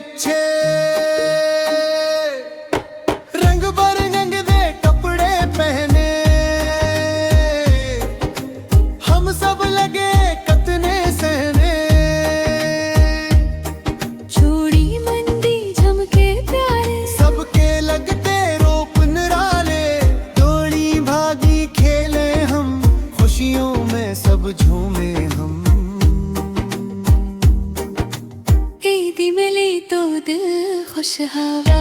अच्छे रंग बरंग दे कपड़े पहने हम सब लगे कतने सहने चूड़ी मंदी झमके प्यारे सबके लगते रोप निराले डोली भागी खेले हम खुशियों में सब झूमे हम ईदी मिली तो दिल खुश हवा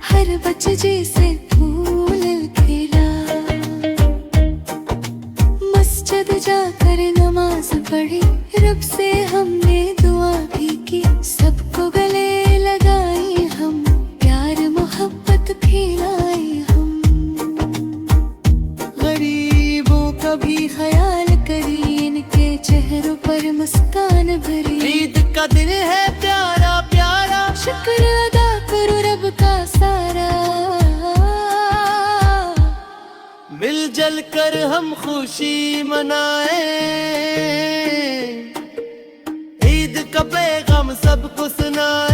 हर बच्चे जैसे फूल खिला मस्जिद जाकर नमाज पढ़ी रब से हमने दुआ भी की सबको गले लगाई हम प्यार मोहब्बत खिलाई हम गरीबों का भी ख्याल करी इनके चेहरों पर मुस्कान भरी ईद का दिन है प्यारा प्यारा शुक्र अदा करो रब का सारा मिलजुल कर हम खुशी मनाए ईद का पैगाम सबको सुनाए।